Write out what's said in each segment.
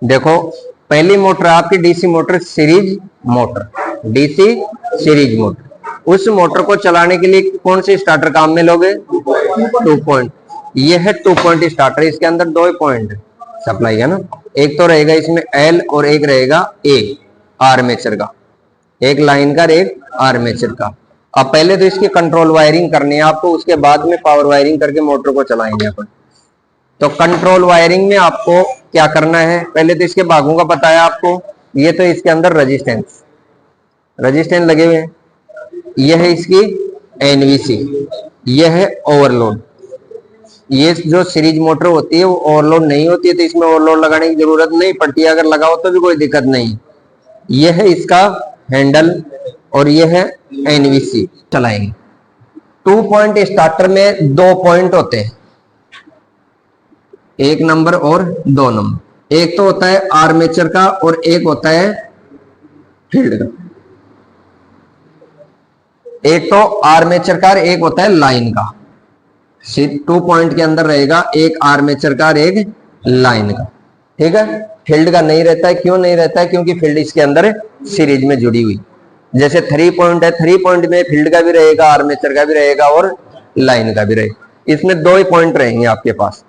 देखो पहली मोटर आपकी DC motor series motor, DC series motor. उस मोटर को चलाने के लिए कौन सी स्टार्टर काम में लोगे? 2 पॉइंट। ये है 2 पॉइंट स्टार्टर। इसके अंदर 2 पॉइंट सप्लाई है ना, एक तो रहेगा इसमें एल और एक रहेगा ए आर्मेचर का, एक लाइन का एक आर्मेचर का। अब पहले तो इसकी कंट्रोल वायरिंग करनी है आपको, उसके बाद में पावर वायरिंग करके मोटर को चलाएंगे अपन। तो कंट्रोल वायरिंग में आपको क्या करना है, पहले तो इसके भागों का पता है आपको। ये तो इसके अंदर रेजिस्टेंस लगे हुए हैं, यह है इसकी एनवीसी, यह है ओवरलोड। ये जो सीरीज मोटर होती है वो ओवरलोड नहीं होती है, तो इसमें ओवरलोड लगाने की जरूरत नहीं पड़ती है, अगर लगाओ तो भी कोई दिक्कत नहीं। यह है इसका हैंडल और यह है एनवीसी चलाएंगे। 2 पॉइंट स्टार्टर में 2 पॉइंट होते हैं, 1 नंबर और 2 नंबर। एक तो होता है आर्मेचर का और एक होता है फील्ड का। एक तो आर्मेचर का और एक होता है लाइन का। 2 पॉइंट के अंदर रहेगा एक आर्मेचर का और एक लाइन का, ठीक है। फील्ड का नहीं रहता है, क्यों नहीं रहता है? क्योंकि फील्ड इसके अंदर सीरीज में जुड़ी हुई। जैसे 3 पॉइंट है, 3 पॉइंट में फील्ड का भी रहेगा, आर्मेचर का भी रहेगा और लाइन का भी रहेगा। इसमें 2 ही पॉइंट रहेंगे आपके पास।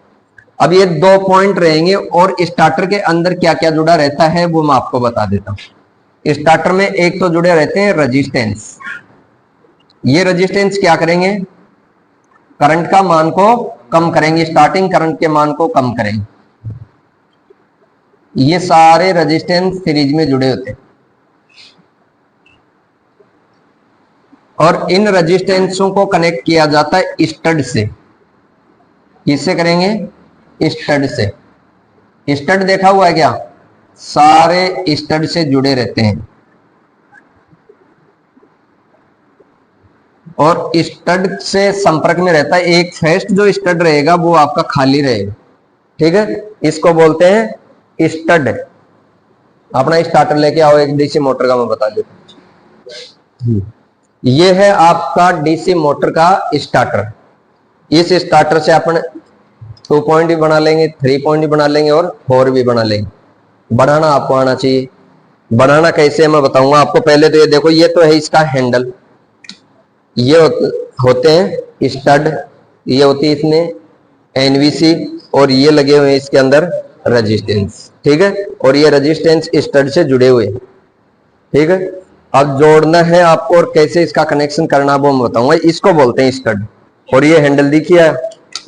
अब ये 2 पॉइंट रहेंगे और स्टार्टर के अंदर क्या क्या जुड़ा रहता है वो मैं आपको बता देता हूं। स्टार्टर में एक तो जुड़े रहते हैं रेजिस्टेंस। ये रेजिस्टेंस क्या करेंगे? करंट का मान को कम करेंगे, स्टार्टिंग करंट के मान को कम करेंगे। ये सारे रेजिस्टेंस सीरीज में जुड़े होते हैं और इन रेजिस्टेंसों को कनेक्ट किया जाता है स्टड से। किससे करेंगे? स्टड से। स्टड देखा हुआ है क्या? सारे स्टड से जुड़े रहते हैं और स्टड से संपर्क में रहता है। एक फर्स्ट जो स्टड रहेगा वो आपका खाली रहेगा, ठीक है। इसको बोलते हैं स्टड। अपना स्टार्टर लेके आओ, एक डीसी मोटर का मैं बता देता हूं। ये है आपका डीसी मोटर का स्टार्टर। इस स्टार्टर से अपन 2 पॉइंट भी बना लेंगे, 3 पॉइंट भी बना लेंगे और 4 भी बना लेंगे। बनाना आपको आना चाहिए। बनाना कैसे मैं बताऊंगा आपको। पहले तो ये देखो, ये तो है इसका हैंडल, ये होते हैं स्टड, ये होती है इसमें एनवीसी और ये लगे हुए हैं इसके अंदर रेजिस्टेंस, ठीक है। और ये रेजिस्टेंस स्टड से जुड़े हुए हैं, ठीक है। अब जोड़ना है आपको और कैसे इसका कनेक्शन करना वो मैं बताऊंगा। इसको बोलते हैं स्टड। और ये हैंडल दिखिए,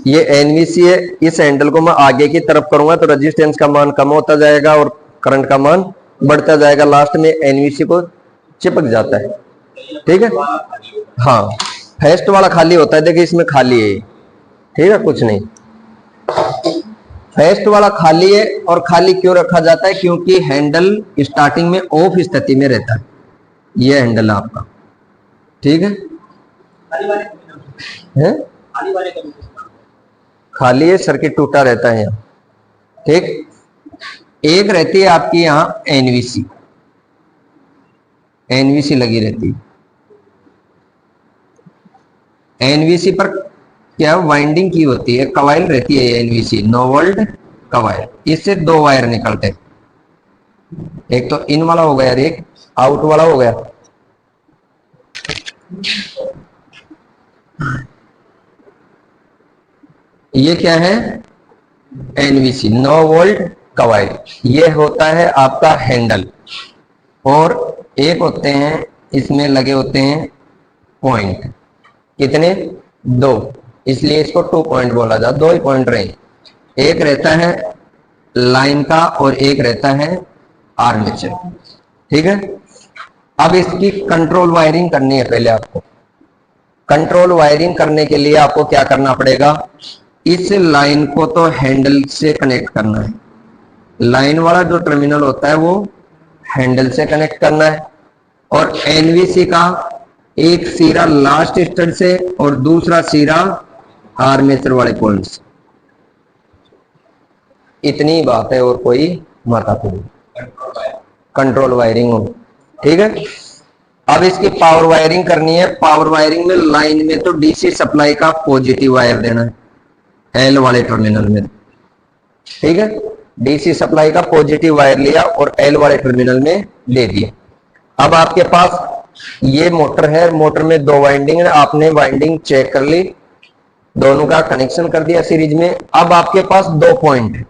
ये एनवीसी है। इस हैंडल को मैं आगे की तरफ करूंगा तो रेजिस्टेंस का मान कम होता जाएगा और करंट का मान बढ़ता जाएगा, लास्ट में एनवीसी को चिपक जाता है, ठीक है। हाँ, फर्स्ट वाला खाली होता है, देखिए इसमें खाली है, ठीक है, कुछ नहीं। फर्स्ट वाला खाली है और खाली क्यों रखा जाता है? क्योंकि हैंडल स्टार्टिंग में ऑफ स्थिति में रहता है। ये हैंडल है आपका, ठीक है। खाली है, सर्किट टूटा रहता है यहाँ, ठीक। एक रहती है आपकी यहाँ एनवीसी, एनवीसी लगी रहती है। एनवीसी पर क्या वाइंडिंग की होती है, कवाइल रहती है एनवीसी, नो वोल्ट कवाइल। इससे 2 वायर निकलते हैं, एक तो इन वाला हो गया और एक आउट वाला हो गया। ये क्या है? NVC, no volt coil. ये होता है आपका हैंडल और एक होते हैं इसमें लगे होते हैं पॉइंट। कितने? 2, इसलिए इसको 2 पॉइंट बोला जाता है। 2 ही पॉइंट रहे, एक रहता है लाइन का और एक रहता है आर्मेचर, ठीक है। अब इसकी कंट्रोल वायरिंग करनी है। पहले आपको कंट्रोल वायरिंग करने के लिए आपको क्या करना पड़ेगा? इस लाइन को तो हैंडल से कनेक्ट करना है। लाइन वाला जो टर्मिनल होता है वो हैंडल से कनेक्ट करना है और एनवीसी का एक सिरा लास्ट स्टड से और दूसरा सिरा आर्मेचर वाले पॉइंट से। इतनी बात है और कोई महत्वपूर्ण कंट्रोल वायरिंग हो, ठीक है। अब इसकी पावर वायरिंग करनी है। पावर वायरिंग में लाइन में तो डीसी सप्लाई का पॉजिटिव वायर देना है एल वाले टर्मिनल में, ठीक है। डीसी सप्लाई का पॉजिटिव वायर लिया और एल वाले टर्मिनल में दे दिया। अब आपके पास ये मोटर है, मोटर में 2 वाइंडिंग है, आपने वाइंडिंग चेक कर ली, दोनों का कनेक्शन कर दिया सीरीज में। अब आपके पास 2 पॉइंट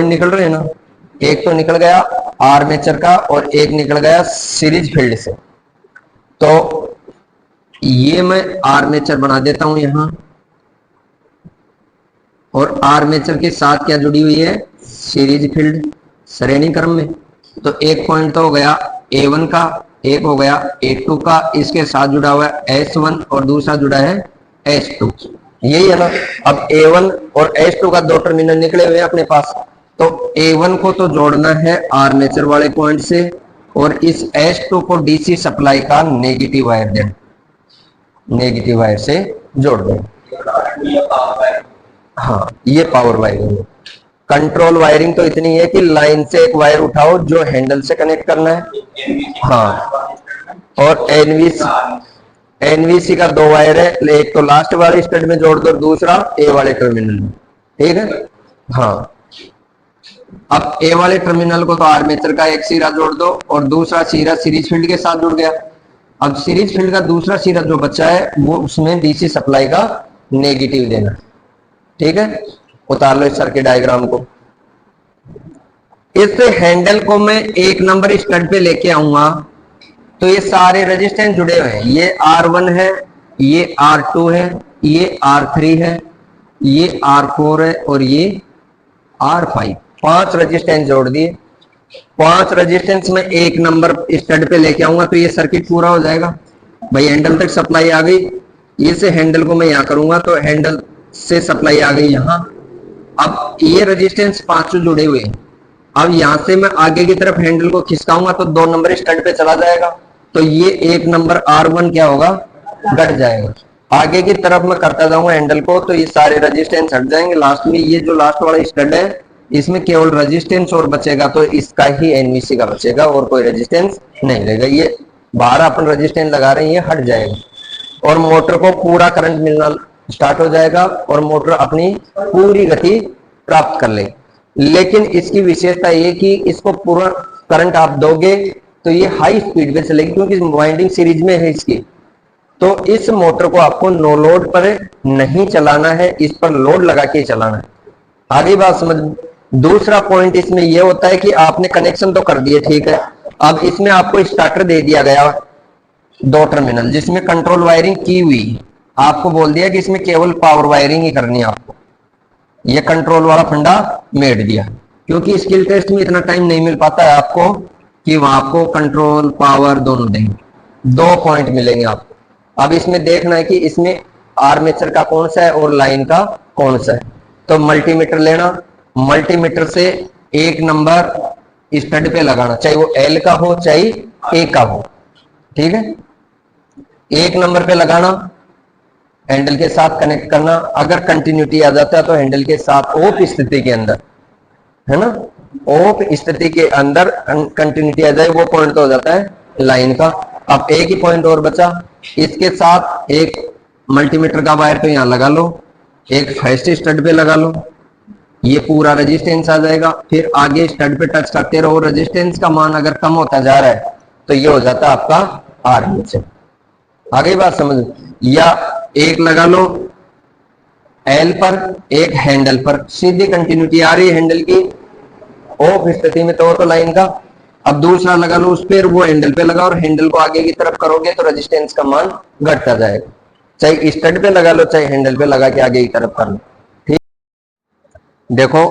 निकल रहे हैं ना, एक तो निकल गया आर्मेचर का और एक निकल गया सीरीज फील्ड से। तो ये मैं आर्मेचर बना देता हूं यहां, और आर्मेचर के साथ क्या जुड़ी हुई है, सीरीज फील्ड श्रेणी क्रम में। तो एक पॉइंट तो हो गया A1 का, एक हो गया A2 का, इसके साथ जुड़ा हुआ है S1 और दूसरा जुड़ा है S2, यही है ना। अब A1 और S2 का 2 टर्मिनल निकले हुए हैं अपने पास, तो A1 को तो जोड़ना है आर्मेचर वाले पॉइंट से, और इस S2 को डीसी सप्लाई का नेगेटिव वायर देना, नेगेटिव वायर से जोड़ देना। हाँ, ये पावर वायरिंग है। कंट्रोल वायरिंग तो इतनी है कि लाइन से एक वायर उठाओ जो हैंडल से कनेक्ट करना है। हाँ, और एनवीसी का 2 वायर है, एक तो लास्ट वाले स्टड में जोड़ दो, दूसरा ए वाले टर्मिनल में, ठीक है। हाँ, अब ए वाले टर्मिनल को तो आर्मेचर का एक सिरा जोड़ दो और दूसरा सिरा सीरीज फील्ड के साथ जुड़ गया। अब सीरीज फील्ड का दूसरा सिरा जो बचा है वो उसमें डीसी सप्लाई का नेगेटिव देना, ठीक है। उतार लो इस सर्किट डायग्राम को। इस हैंडल को मैं 1 नंबर स्टड पे लेके आऊंगा, तो ये सारे रेजिस्टेंस जुड़े हुए हैं, ये R1 है, ये R2 है, ये R3 है, ये R4 है और ये R5। 5 रेजिस्टेंस जोड़ दिए। 5 रेजिस्टेंस में 1 नंबर स्टड पे लेके आऊंगा तो ये सर्किट पूरा हो जाएगा। भाई हैंडल तक सप्लाई आ गई, ये से हैंडल को मैं यहां करूंगा तो हैंडल से सप्लाई आ गई यहां। अब ये रेजिस्टेंस 5 जुड़े हुए हैं। अब यहां से मैं आगे की तरफ हैंडल को खिसकाऊंगा तो 2 नंबर स्टड पे चला जाएगा, तो ये 1 नंबर R1 क्या होगा, घट जाएगा। आगे की तरफ मैं करता जाऊंगा हैंडल को तो ये सारे रेजिस्टेंस हट जाएंगे। लास्ट में ये जो लास्ट वाला स्टड है इसमें केवल रेजिस्टेंस और बचेगा, तो इसका ही एनवीसी का बचेगा और कोई रेजिस्टेंस नहीं रहेगा। ये बाहर अपन रेजिस्टेंस लगा रहे हैं, ये हट जाएगा और मोटर को पूरा करंट मिलना स्टार्ट हो जाएगा और मोटर अपनी पूरी गति प्राप्त कर ले। लेकिन इसकी विशेषता ये कि इसको पूरा करंट आप दोगे तो ये हाई स्पीड पे चलेगी, क्योंकि वाइंडिंग सीरीज में है इसकी। तो इस मोटर को आपको नो लोड पर नहीं चलाना है, इस पर लोड लगा के चलाना है। आगे बात समझ। दूसरा पॉइंट इसमें यह होता है कि आपने कनेक्शन तो कर दिए, ठीक है। अब इसमें आपको स्टार्टर दे दिया गया 2 टर्मिनल जिसमें कंट्रोल वायरिंग की हुई, आपको बोल दिया कि इसमें केवल पावर वायरिंग ही करनी है आपको। ये कंट्रोल वाला फंडा मेड दिया, क्योंकि स्किल टेस्ट में इतना टाइम नहीं मिल पाता है आपको कि वहां आपको कंट्रोल पावर दोनों देंगे। 2 पॉइंट मिलेंगे आपको। अब इसमें देखना है कि इसमें आर्मेचर का कौन सा है और लाइन का कौन सा है। तो मल्टीमीटर लेना, मल्टीमीटर से 1 नंबर स्टड पे लगाना, चाहे वो एल का हो चाहे ए का हो, ठीक है। 1 नंबर पे लगाना, हैंडल के साथ कनेक्ट करना। अगर कंटिन्यूटी आ जाता है तो हैंडल के साथ ऑफ स्थिति के अंदर, है ना, ऑफ स्थिति के अंदर कंटिन्यूटी आ जाए वो पॉइंट तो हो जाता है लाइन का। अब एक ही पॉइंट और बचा, इसके साथ एक मल्टीमीटर का वायर तो यहां लगा लो, एक फर्स्ट स्टड पे लगा लो, ये पूरा रेजिस्टेंस आ जाएगा। फिर आगे स्टड पे टच करते रहो, रेजिस्टेंस का मान अगर कम होता जा रहा है तो ये हो जाता है आपका आर्मेचर। आगे बात समझ। या एक लगा लो एल पर, एक हैंडल पर, सीधी कंटिन्यूटी आ रही है हैंडल की, ऑफ स्थिति में तो लाइन का। अब दूसरा लगा लो उस पर, वो हैंडल पे लगा और हैंडल को आगे की तरफ करोगे तो रेजिस्टेंस का मान घटता जाएगा। चाहे स्टड पे लगा लो चाहे हैंडल पे लगा के आगे की तरफ कर लो, ठीक। देखो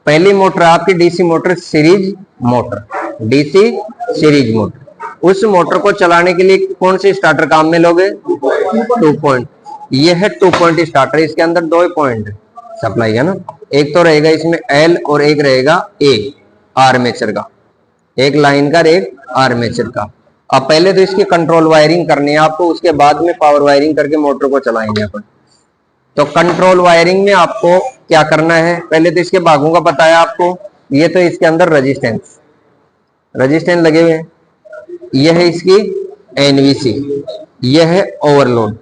पहली मोटर आपकी DC motor, series motor, DC series motor. उस मोटर को चलाने के लिए कौन से स्टार्टर काम में लोगे, 2 पॉइंट। ये है 2 पॉइंट स्टार्टर, इसके अंदर 2 पॉइंट सप्लाई है ना। एक तो रहेगा इसमें एल और एक रहेगा ए आर्मेचर का, एक लाइन का एक आर्मेचर का। अब पहले तो इसकी कंट्रोल वायरिंग करनी है आपको, उसके बाद में पावर वायरिंग करके मोटर को चलाएंगे अपन। तो कंट्रोल वायरिंग में आपको क्या करना है, पहले तो इसके भागों का पता है आपको। ये तो इसके अंदर रेजिस्टेंस लगे हुए हैं, यह है इसकी एनवीसी, यह है ओवरलोड,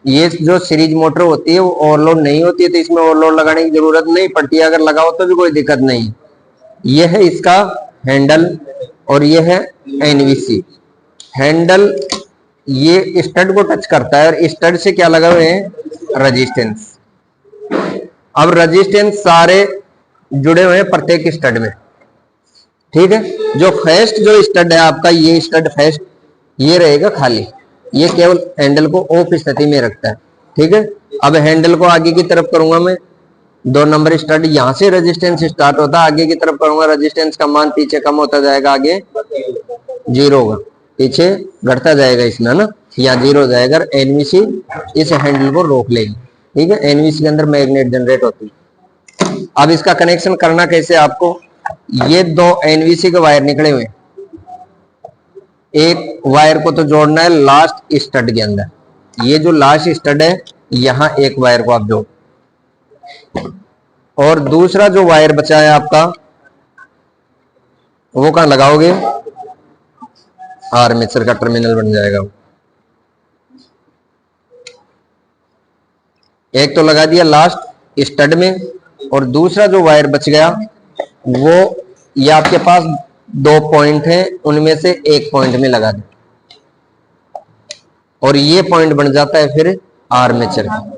ये जो सीरीज मोटर होती है वो ओवरलोड नहीं होती है, तो इसमें ओवरलोड लगाने की जरूरत नहीं पड़ती है, अगर लगाओ तो भी कोई दिक्कत नहीं। ये है इसका हैंडल और ये है एनवीसी। हैंडल ये स्टड को टच करता है और स्टड से क्या लगा हुए हैं, रेजिस्टेंस। अब रेजिस्टेंस सारे जुड़े हुए हैं प्रत्येक स्टड में, ठीक है। जो फर्स्ट जो स्टड है आपका, ये स्टड फर्स्ट ये रहेगा खाली, ये केवल हैंडल को ऑफ स्थिति में रखता है, ठीक है। अब हैंडल को आगे की तरफ करूंगा मैं, 2 नंबर स्टड, यहां से रेजिस्टेंस स्टार्ट होता है, आगे की तरफ करूंगा रेजिस्टेंस का मान पीछे कम होता जाएगा, आगे 0 होगा, पीछे घटता जाएगा इसमें, है ना, या 0 हो जाएगा। एनवीसी इस हैंडल को रोक लेगी, ठीक है। एनवीसी के अंदर मैग्नेट जनरेट होती है। अब इसका कनेक्शन करना कैसे आपको, ये 2 एनवीसी के वायर निकले हुए, एक वायर को तो जोड़ना है लास्ट स्टड के अंदर, ये जो लास्ट स्टड है यहां एक वायर को आप जोड़, और दूसरा जो वायर बचा है आपका वो कहां लगाओगे, आर्मेचर का टर्मिनल बन जाएगा। एक तो लगा दिया लास्ट स्टड में, और दूसरा जो वायर बच गया वो, ये आपके पास 2 पॉइंट हैं, उनमें से एक पॉइंट में लगा दे, और ये पॉइंट बन जाता है फिर आर्मेचर का।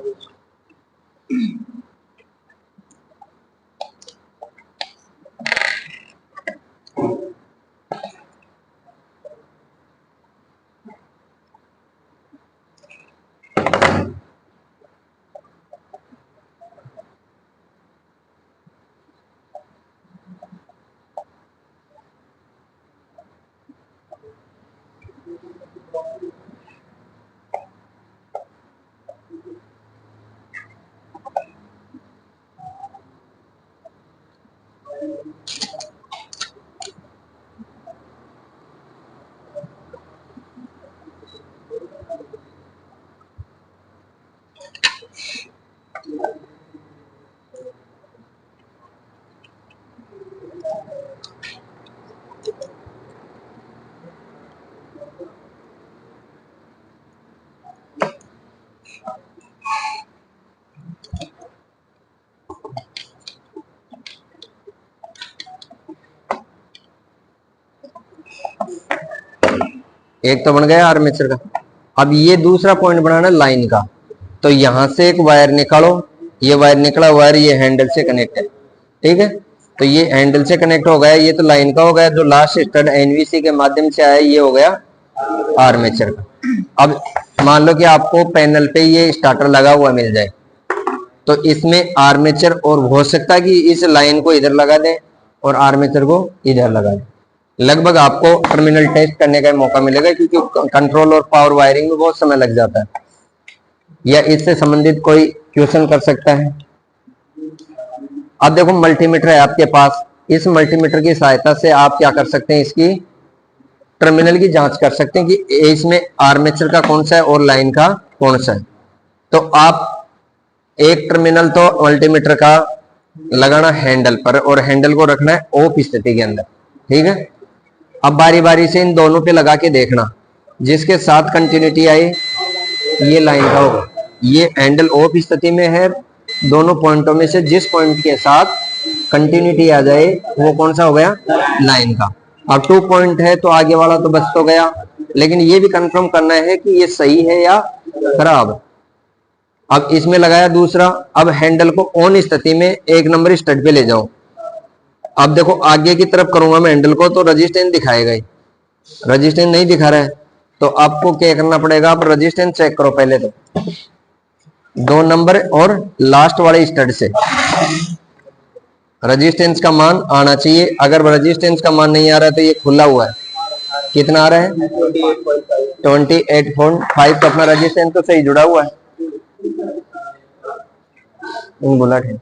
एक तो बन गया आर्मेचर का। अब ये दूसरा पॉइंट बनाना लाइन का, तो यहां से एक वायर निकालो, ये वायर निकला, वायर ये हैंडल से कनेक्ट है, ठीक है। तो ये हैंडल से कनेक्ट हो गया, ये तो लाइन का हो गया, जो लास्ट स्टड एनवीसी के माध्यम से आया ये हो गया आर्मेचर का। अब मान लो कि आपको पैनल पे ये स्टार्टर लगा हुआ मिल जाए, तो इसमें आर्मेचर, और हो सकता है कि इस लाइन को इधर लगा दें और आर्मेचर को इधर लगा दें। लगभग आपको टर्मिनल टेस्ट करने का मौका मिलेगा, क्योंकि कंट्रोल और पावर वायरिंग में बहुत समय लग जाता है, या इससे संबंधित कोई क्वेश्चन कर सकता है। अब देखो मल्टीमीटर है आपके पास, इस मल्टीमीटर की सहायता से आप क्या कर सकते हैं, इसकी टर्मिनल की जांच कर सकते हैं कि इसमें आर्मेचर का कौन सा है और लाइन का कौन सा है। तो आप एक टर्मिनल तो मल्टीमीटर का लगाना हैंडल पर, और हैंडल को रखना है ऑफ स्थिति के अंदर, ठीक है। अब बारी बारी से इन दोनों पे लगा के देखना, जिसके साथ कंटिन्यूटी आए ये लाइन का होगा, ये हैंडल ऑफ स्थिति में है, दोनों पॉइंटों में से जिस पॉइंट के साथ कंटिन्यूटी आ जाए वो कौन सा हो गया, लाइन का। अब 2 पॉइंट है तो आगे वाला तो बच तो गया, लेकिन ये भी कंफर्म करना है कि ये सही है या खराब। अब इसमें लगाया दूसरा, अब हैंडल को ऑन स्थिति में 1 नंबर स्टड पे ले जाओ। अब देखो आगे की तरफ करूंगा मैं हैंडल को, तो रजिस्टेंस दिखाएगा ही, रजिस्टेंस नहीं दिखा रहा है, तो आपको क्या करना पड़ेगा, आप रजिस्टेंस चेक करो पहले तो 2 नंबर और लास्ट वाले स्टड से रजिस्टेंस का मान आना चाहिए। अगर रजिस्टेंस का मान नहीं आ रहा है तो ये खुला हुआ है, कितना आ रहा है 28.5, तो अपना रजिस्टेंस तो सही जुड़ा हुआ है। बुलेट है,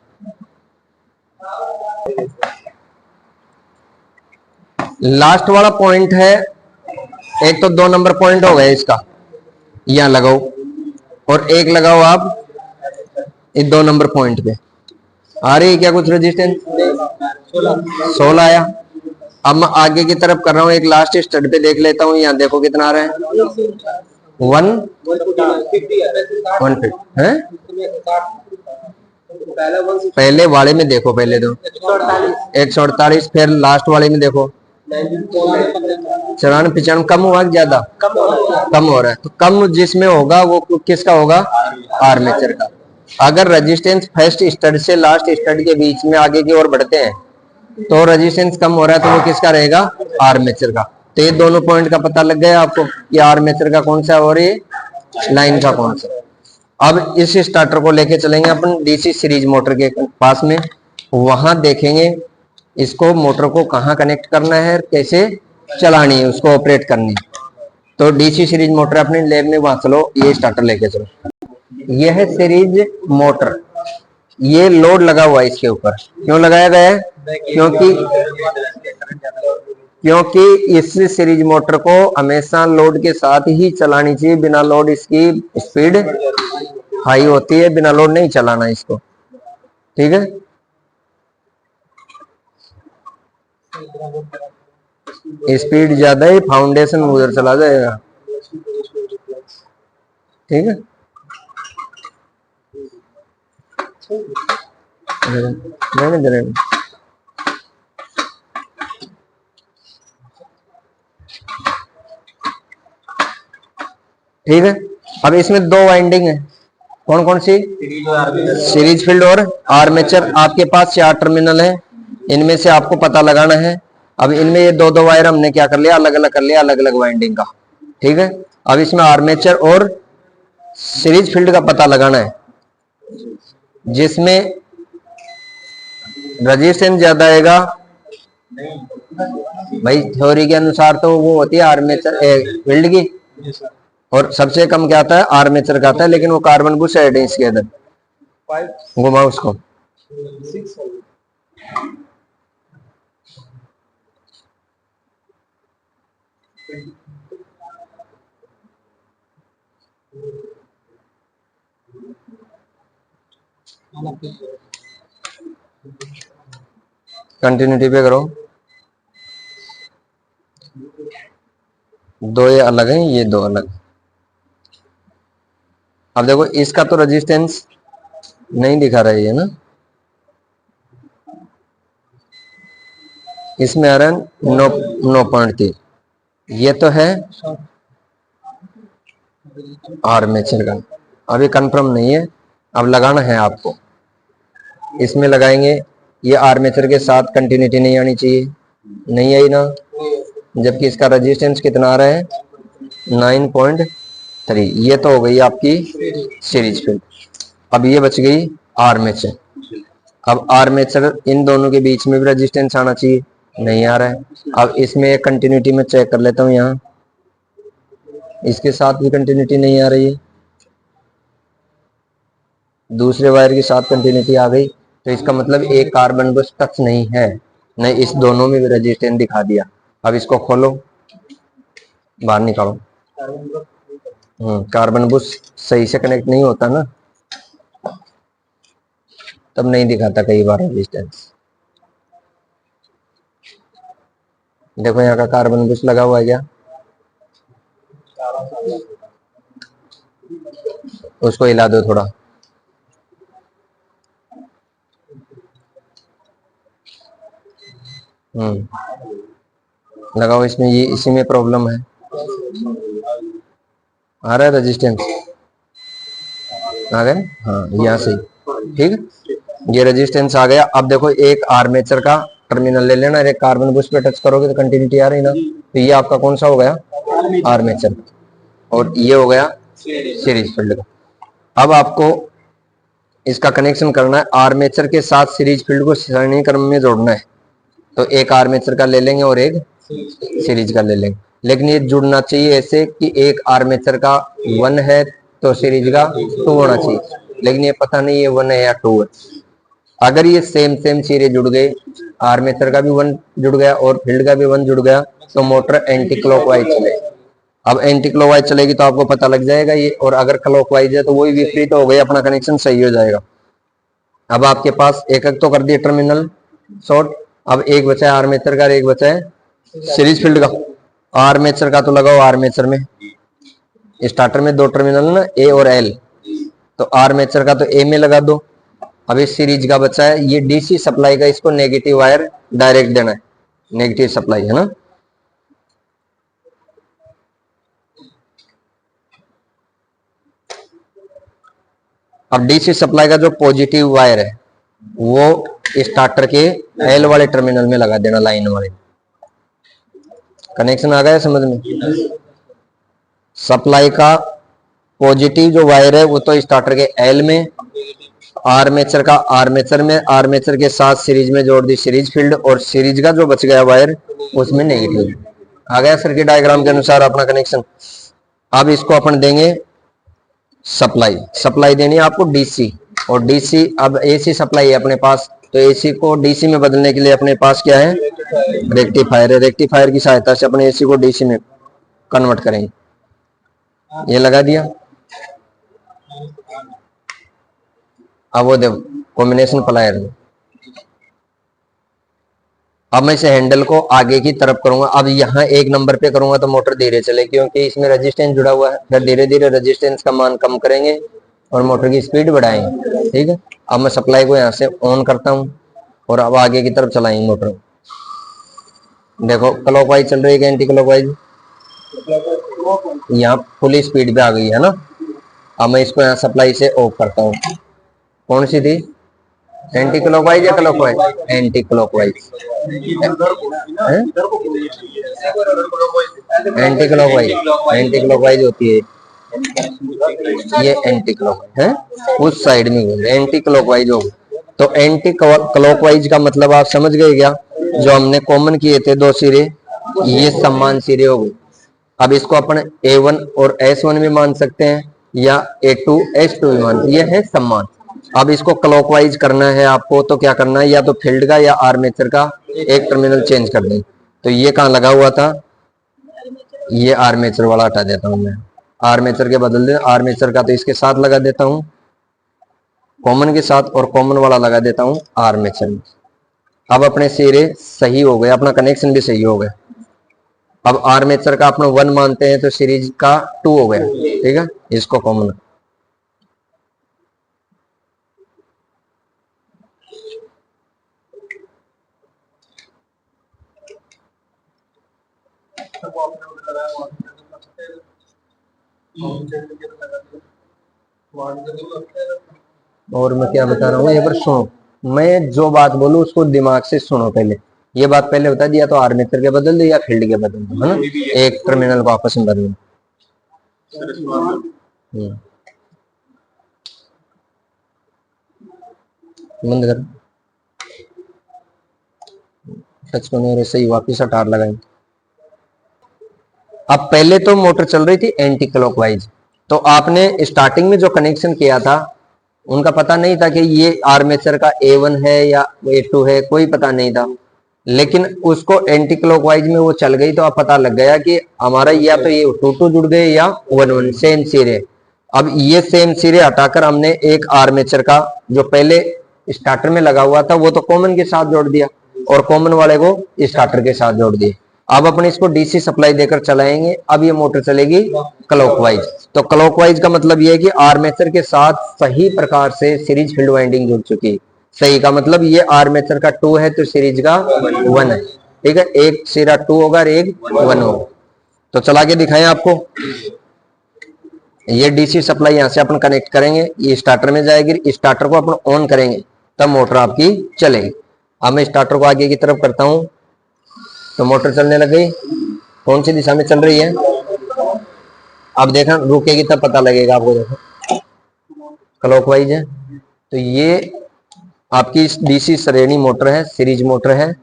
लास्ट वाला पॉइंट है, एक तो 2 नंबर पॉइंट हो गया इसका, यहां लगाओ, और एक लगाओ आप इस 2 नंबर पॉइंट पे। आ रही है क्या कुछ रेजिस्टेंस, 16 आया। अब मैं आगे की तरफ कर रहा हूं, एक लास्ट स्टड पे देख लेता हूं, यहां देखो कितना आ रहा है 150 है। पहले वाले में देखो, पहले तो 148, फिर लास्ट वाले में देखो 94 कम हुआ ज्यादा? कम हो रहा है। तो कम जिसमें होगा वो किसका होगा? आर्मेचर का। अगर रेजिस्टेंस फर्स्ट स्टड से लास्ट स्टड के बीच में आगे की ओर बढ़ते हैं तो रेजिस्टेंस कम हो रहा है, तो वो किसका रहेगा? आर्मेचर का। तो ये दोनों पॉइंट का पता लग गया आपको कि आर्मेचर का कौन सा और ये लाइन का कौन सा। अब इस स्टार्टर को लेके चलेंगे अपन डीसी सीरीज मोटर के पास में, वहां देखेंगे इसको मोटर को कहाँ कनेक्ट करना है, कैसे चलानी है, उसको ऑपरेट करनी है। तो डीसी सीरीज मोटर अपने लैब में वहां चलो, ये स्टार्टर लेके चलो। यह है सीरीज मोटर, ये लोड लगा हुआ है इसके ऊपर। क्यों लगाया गया है? क्योंकि इस सीरीज मोटर को हमेशा लोड के साथ ही चलानी चाहिए। बिना लोड इसकी स्पीड हाई होती है, बिना लोड नहीं चलाना इसको, ठीक है। स्पीड ज्यादा है, फाउंडेशन उधर चला जाएगा, ठीक है। रहने दे, रहने। ठीक है। अब इसमें दो वाइंडिंग है, कौन कौन सी? सीरीज फील्ड और आर्मेचर। आपके पास 4 टर्मिनल है, इनमें से आपको पता लगाना है। अब इनमें ये दो वायर हमने क्या कर लिया? अलग अलग कर लिया, अलग अलग वाइंडिंग का, ठीक है। अब इसमें आर्मेचर और सीरीज फील्ड का पता लगाना है, जिसमें रेजिस्टेंस ज्यादा आएगा भाई, थ्योरी के अनुसार तो वो होती है आर्मेचर फील्ड की, और सबसे कम क्या आता है? आर्मेचर का आता है, लेकिन वो कार्बन बुश है इसके अंदर। घुमाओ उसको। कंटिन्यूटी पे करो। दो ये अलग हैं, ये दो अलग। अब देखो इसका तो रेजिस्टेंस नहीं दिखा रहा है ना, इसमें आ रहा है 9.3। ये तो है आर्मेचर का। अभी कंफर्म नहीं है, अब लगाना है आपको। इसमें लगाएंगे, ये आर्मेचर के साथ कंटिन्यूटी नहीं आनी चाहिए, नहीं आई ना, जबकि इसका रेजिस्टेंस कितना आ रहा है? 9.3। ये तो हो गई आपकी सीरीज फील्ड। अब ये बच गई आर्मेचर। अब आर्मेचर, इन दोनों के बीच में भी रेजिस्टेंस आना चाहिए, नहीं आ रहा है। अब इसमें एक कंटिन्यूटी में चेक कर लेता हूँ, यहाँ इसके साथ भी कंटिन्यूटी नहीं आ रही है, दूसरे वायर के साथ कंटिन्यूटी आ गई, तो इसका मतलब एक कार्बन बुश टच नहीं है, नहीं इस दोनों में भी रेजिस्टेंस दिखा दिया। अब इसको खोलो, बाहर निकालो। कार्बन बुश सही से कनेक्ट नहीं होता ना, तब नहीं दिखाता कई बार रेजिस्टेंस। देखो यहाँ का कार्बन बुश लगा हुआ है क्या? उसको हिला दो थोड़ा। लगाओ इसमें, ये इसी में प्रॉब्लम है। आ रहा है रेजिस्टेंस? आ गया? हाँ, यहाँ से, ठीक है। ये रेजिस्टेंस आ गया। अब देखो एक आर्मेचर का टर्मिनल ले लेना, एक कार्बन बुश पे टच करोगे तो कंटिन्यूटी आ रही ना, तो ये आपका कौन सा हो गया? आर्मेचर। और ये हो गया सीरीज फील्ड का। अब आपको इसका कनेक्शन करना है, आर्मेचर के साथ सीरीज फील्ड को श्रेणी क्रम में जोड़ना है। तो एक आर्मेचर का ले लेंगे और एक सीरीज का ले लेंगे, लेकिन ये जुड़ना चाहिए ऐसे कि एक आर्मेचर का 1 है तो सीरीज का 2 होना चाहिए, लेकिन ये पता नहीं ये 1 है या 2 है। अगर ये सेम चीजें जुड़ गए, आर्मेचर का भी 1 जुड़ गया और फील्ड का भी 1 जुड़ गया, तो मोटर एंटी क्लॉकवाइज चलेगी। अब एंटी क्लॉकवाइज चलेगी तो आपको पता लग जाएगा ये, और अगर क्लॉकवाइज है तो वही विपरीत हो गई, अपना कनेक्शन सही हो जाएगा। अब आपके पास एक तो कर दिए टर्मिनल शॉर्ट, अब एक बचा है आर्मेचर का, एक बचा है सीरीज फील्ड का। आर्मेचर का तो लगाओ आर्मेचर में, स्टार्टर में दो टर्मिनल ना, ए और एल, तो आर्मेचर का तो ए में लगा दो। अब इस सीरीज का बचा है ये डीसी सप्लाई का, इसको नेगेटिव वायर डायरेक्ट देना है, नेगेटिव सप्लाई है ना। अब डीसी सप्लाई का जो पॉजिटिव वायर है वो स्टार्टर के एल वाले टर्मिनल में लगा देना, लाइन वाले। कनेक्शन आ गया समझ में। सप्लाई का पॉजिटिव जो वायर है वो तो स्टार्टर के एल में, आर्मेचर का आर्मेचर में, आर्मेचर के साथ सीरीज में जोड़ दी सीरीज फील्ड, और सीरीज का जो बच गया वायर उसमें नेगेटिव। आ गया सर्किट डायग्राम के अनुसार अपना कनेक्शन। अब इसको अपन देंगे सप्लाई, सप्लाई देनी है आपको डीसी, और डीसी अब एसी सप्लाई है अपने पास, तो एसी को डीसी में बदलने के लिए अपने पास क्या है, रेक्टिफायर है। रेक्टिफायर की सहायता से अपने एसी को डीसी में कन्वर्ट करेंगे। ये लगा दिया। अब वो देखो कॉम्बिनेशन प्लायर में, अब मैं इसे हैंडल को आगे की तरफ करूंगा। अब यहाँ एक नंबर पे करूंगा तो मोटर धीरे चले, क्योंकि इसमें रेजिस्टेंस जुड़ा हुआ है। फिर धीरे धीरे रेजिस्टेंस का मान कम करेंगे और मोटर की स्पीड बढ़ाएंगे, ठीक है। अब मैं सप्लाई को यहाँ से ऑन करता हूँ और अब आगे की तरफ चलाएंगे मोटर। देखो क्लॉकवाइज चल रही है कि एंटी क्लॉकवाइज, यहाँ फुल स्पीड पे आ गई है ना। अब मैं इसको यहाँ सप्लाई से ऑफ करता हूँ। कौन सी थी, एंटी क्लॉकवाइज या clockwise, anti clockwise, anti clockwise, anti clockwise होती है ये, एंटी क्लॉकवाइज है उस साइड में, एंटी क्लॉकवाइज हो। तो एंटी क्लॉकवाइज का मतलब आप समझ गए क्या, जो हमने कॉमन किए थे दो सिरे, ये समान सिरे हो गए। अब इसको अपन A1 और S1 भी मान सकते हैं या A2 S2 भी मान सकते हैं, ये है समान। अब इसको क्लॉकवाइज करना है आपको, तो क्या करना है, या तो फील्ड का या आर्मेचर का एक टर्मिनल चेंज कर दें। तो ये कहाँ लगा हुआ था, ये आर्मेचर वाला हटा देता हूं मैं, आर्मेचर के बदल दे, आर्मेचर का तो इसके साथ लगा देता हूं कॉमन के साथ, और कॉमन वाला लगा देता हूं आर्मेचर में। अब अपने सिरे सही हो गए, अपना कनेक्शन भी सही हो गया। अब आर्मेचर का अपना 1 मानते हैं तो सीरीज का 2 हो गया, ठीक है। इसको कॉमन, और मैं क्या बता रहा हूँ ये पर सुनो, मैं जो बात बोलूँ उसको दिमाग से सुनो। पहले ये बात पहले बता दिया, तो आर्मेचर के बदल दो या फील्ड के बदल दो, है ना, एक टर्मिनल को आपस में बदलो। बंद कर, टच करने सही, वापिस हटार लगाएंगे। अब पहले तो मोटर चल रही थी एंटी क्लॉकवाइज, तो आपने स्टार्टिंग में जो कनेक्शन किया था उनका पता नहीं था कि ये आर्मेचर का A1 है या A2 है, कोई पता नहीं था। लेकिन उसको एंटी क्लॉकवाइज में वो चल गई तो अब पता लग गया कि हमारा या तो ये 2-2 जुड़ गए या 1-1 सेम सिरे। अब ये सेम सिरे हटाकर हमने एक आर्मेचर का जो पहले स्टार्टर में लगा हुआ था वो तो कॉमन के साथ जोड़ दिया, और कॉमन वाले को स्टार्टर के साथ जोड़ दिए। अब अपन इसको डीसी सप्लाई देकर चलाएंगे। अब ये मोटर चलेगी क्लॉकवाइज। तो क्लॉकवाइज का मतलब ये है कि आर्मेचर के साथ सही प्रकार से सीरीज फील्ड वाइंडिंग जुड़ चुकी है। सही का मतलब ये आर्मेचर का 2 है तो सीरीज का 1 है, ठीक है। एक सिरा 2 होगा और एक 1 होगा। तो चला के दिखाएं आपको। ये डीसी सप्लाई यहाँ से अपन कनेक्ट करेंगे, ये स्टार्टर में जाएगी, स्टार्टर को अपन ऑन करेंगे तब मोटर आपकी चलेगी। अब मैं स्टार्टर को आगे की तरफ करता हूं तो मोटर चलने लग गई। कौन सी दिशा में चल रही है, अब देखा रुकेगी तब पता लगेगा आपको। देखो क्लॉकवाइज है, तो ये आपकी डीसी श्रेणी मोटर है, सीरीज मोटर है,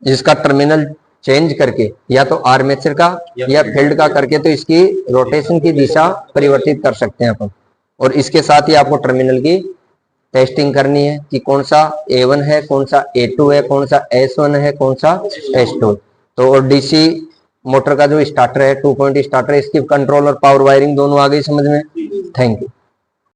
जिसका टर्मिनल चेंज करके या तो आर्मेचर का या फील्ड का करके तो इसकी रोटेशन की दिशा परिवर्तित कर सकते हैं अपन। और इसके साथ ही आपको टर्मिनल की टेस्टिंग करनी है कि कौन सा A1 है, कौन सा A2 है, कौन सा S1 है, कौन सा S2। तो और डीसी मोटर का जो स्टार्टर है 2 पॉइंट स्टार्टर है, इसकी कंट्रोल और पावर वायरिंग दोनों आ गई समझ में। Thank you.